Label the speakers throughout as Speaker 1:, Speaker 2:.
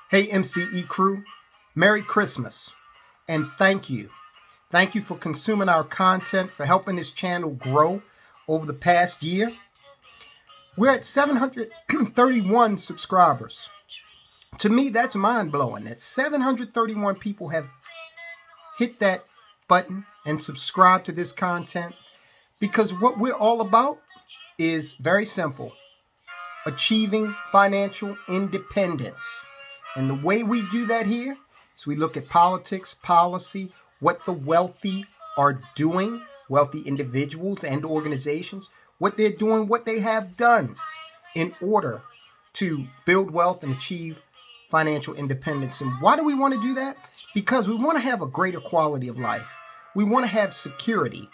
Speaker 1: Hey, MCE crew, Merry Christmas, and thank you. Thank you for consuming our content, for helping this channel grow over the past year. We're at 731 subscribers. To me, that's mind-blowing that 731 people have hit that button and subscribed to this content, because what we're all about is very simple: achieving financial independence. And the way we do that here is we look at politics, policy, what the wealthy are doing, wealthy individuals and organizations, what they're doing, what they have done in order to build wealth and achieve financial independence. And why do we want to do that? Because we want to have a greater quality of life. We want to have security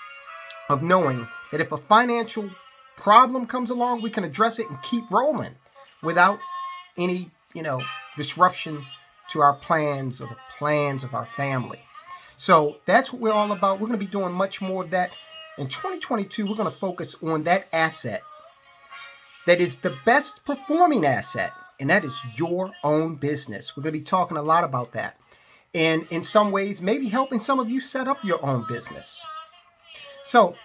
Speaker 1: of knowing that if a financial problem comes along, we can address it and keep rolling without any, disruption to our plans or the plans of our family. So that's what we're all about. We're going to be doing much more of that. In 2022, we're going to focus on that asset that is the best performing asset, and that is your own business. We're going to be talking a lot about that. And in some ways, maybe helping some of you set up your own business. So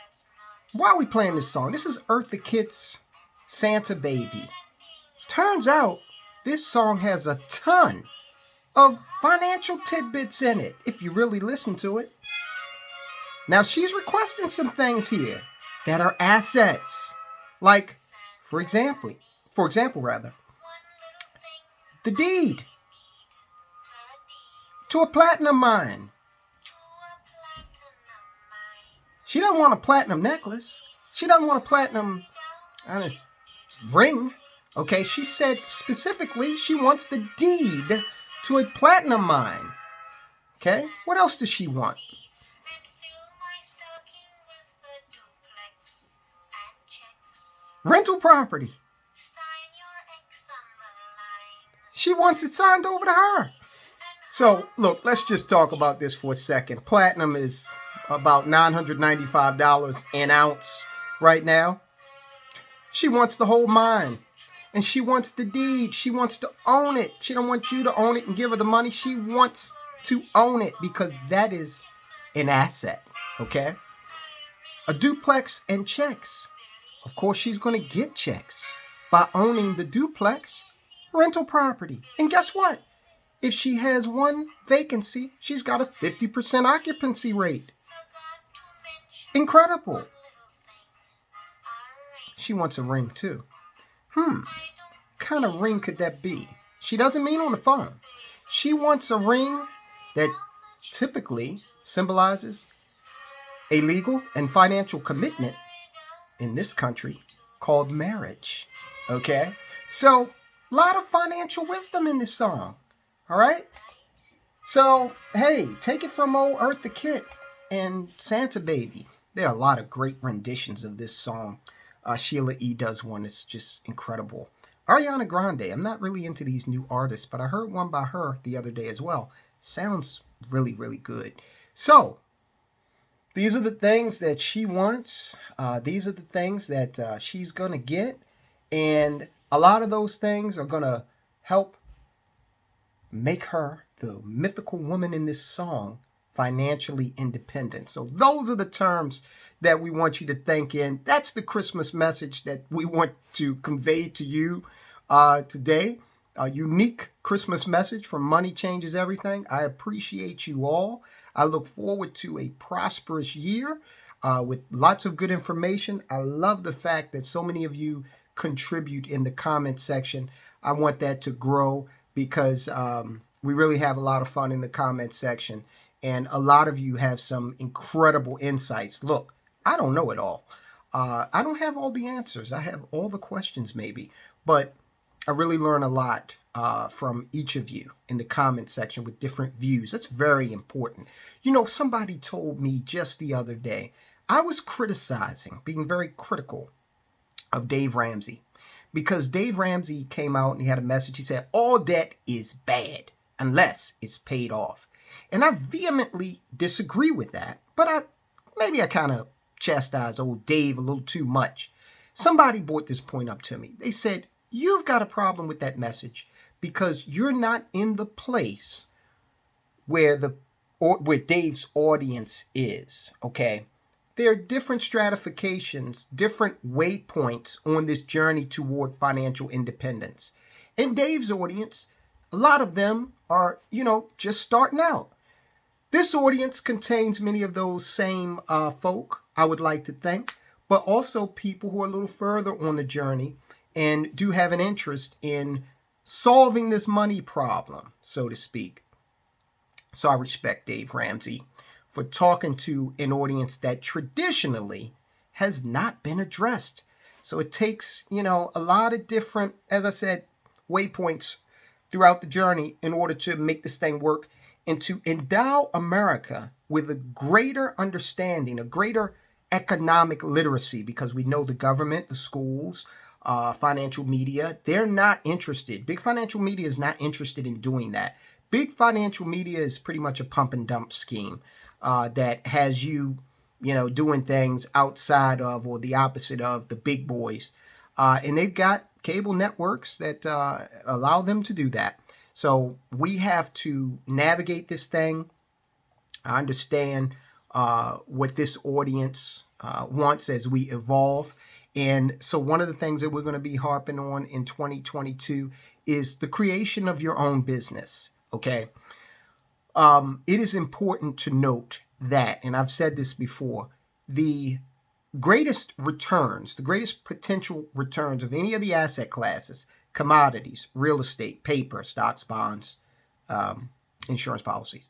Speaker 1: why are we playing this song? This is Eartha Kitt's Santa Baby. Turns out this song has a ton of financial tidbits in it, if you really listen to it. Now, she's requesting some things here that are assets. Like, for example, the deed to a platinum mine. She doesn't want a platinum necklace. She doesn't want a platinum ring. Okay, she said specifically she wants the deed to a platinum mine. Okay, what else does she want? Rental property. She wants it signed over to her. So, look, let's just talk about this for a second. Platinum is about $995 an ounce right now. She wants the whole mine. And she wants the deed. She wants to own it. She don't want you to own it and give her the money. She wants to own it because that is an asset, okay? A duplex and checks. Of course, she's going to get checks by owning the duplex rental property. And guess what? If she has one vacancy, she's got a 50% occupancy rate. Incredible. She wants a ring too. Kind of ring could that be? She doesn't mean on the phone. She wants a ring that typically symbolizes a legal and financial commitment in this country called marriage. Okay? So, a lot of financial wisdom in this song. All right? So, hey, take it from old Eartha Kitt and Santa Baby. There are a lot of great renditions of this song. Sheila E. does one. It's just incredible. Ariana Grande. I'm not really into these new artists, but I heard one by her the other day as well. Sounds really, really good. So, these are the things that she wants. These are the things that she's going to get. And a lot of those things are going to help make her, the mythical woman in this song, financially independent. So those are the terms that we want you to think in. That's the Christmas message that we want to convey to you today. A unique Christmas message from Money Changes Everything. I appreciate you all. I look forward to a prosperous year with lots of good information. I love the fact that so many of you contribute in the comment section. I want that to grow because we really have a lot of fun in the comment section. And a lot of you have some incredible insights. Look, I don't know it all. I don't have all the answers. I have all the questions maybe. But I really learn a lot from each of you in the comment section with different views. That's very important. You know, somebody told me just the other day, I was criticizing, being very critical of Dave Ramsey. Because Dave Ramsey came out and he had a message. He said, all debt is bad unless it's paid off. And I vehemently disagree with that. But maybe I kind of chastised old Dave a little too much. Somebody brought this point up to me. They said, you've got a problem with that message because you're not in the place where where Dave's audience is, okay? There are different stratifications, different waypoints on this journey toward financial independence. In Dave's audience, a lot of them are, just starting out. This audience contains many of those same folk, I would like to think, but also people who are a little further on the journey and do have an interest in solving this money problem, so to speak. So I respect Dave Ramsey for talking to an audience that traditionally has not been addressed. So it takes, a lot of different, as I said, waypoints throughout the journey in order to make this thing work and to endow America with a greater understanding, a greater economic literacy, because we know the government, the schools, financial media, they're not interested. Big financial media is not interested in doing that. Big financial media is pretty much a pump and dump scheme that has you, doing things outside of or the opposite of the big boys. And they've got cable networks that allow them to do that. So we have to navigate this thing. I understand what this audience wants as we evolve. And so one of the things that we're going to be harping on in 2022 is the creation of your own business. Okay. It is important to note that, and I've said this before, the greatest returns, the greatest potential returns of any of the asset classes, commodities, real estate, paper, stocks, bonds, insurance policies,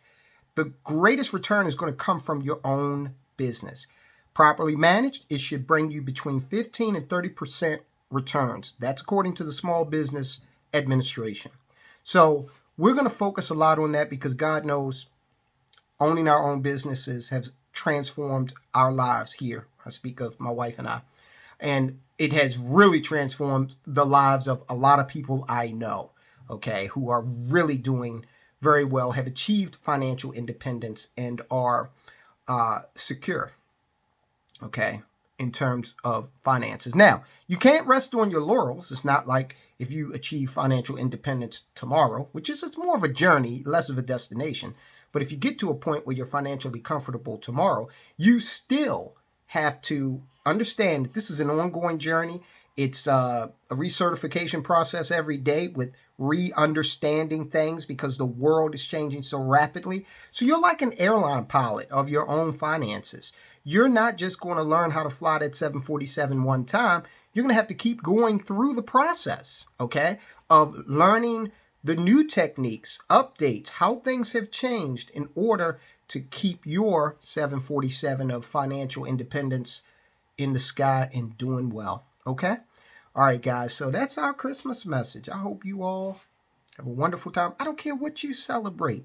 Speaker 1: the greatest return is going to come from your own business. Properly managed, it should bring you between 15 and 30% returns. That's according to the Small Business Administration. So we're going to focus a lot on that because God knows owning our own businesses has transformed our lives here. I speak of my wife and I. And it has really transformed the lives of a lot of people I know, okay, who are really doing very well, have achieved financial independence, and are secure, okay, in terms of finances. Now, you can't rest on your laurels. It's not like if you achieve financial independence tomorrow, which is it's more of a journey, less of a destination. But if you get to a point where you're financially comfortable tomorrow, you still have to understand that this is an ongoing journey. It's a recertification process every day with re-understanding things because the world is changing so rapidly. So you're like an airline pilot of your own finances. You're not just going to learn how to fly that 747 one time. You're going to have to keep going through the process, okay, of learning the new techniques, updates, how things have changed in order to keep your 747 of financial independence in the sky and doing well, okay? All right, guys, so that's our Christmas message. I hope you all have a wonderful time. I don't care what you celebrate.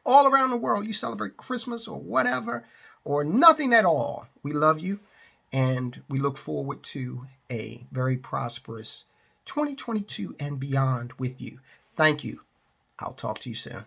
Speaker 1: All around the world, you celebrate Christmas or whatever, or nothing at all. We love you, and we look forward to a very prosperous 2022 and beyond with you. Thank you. I'll talk to you soon.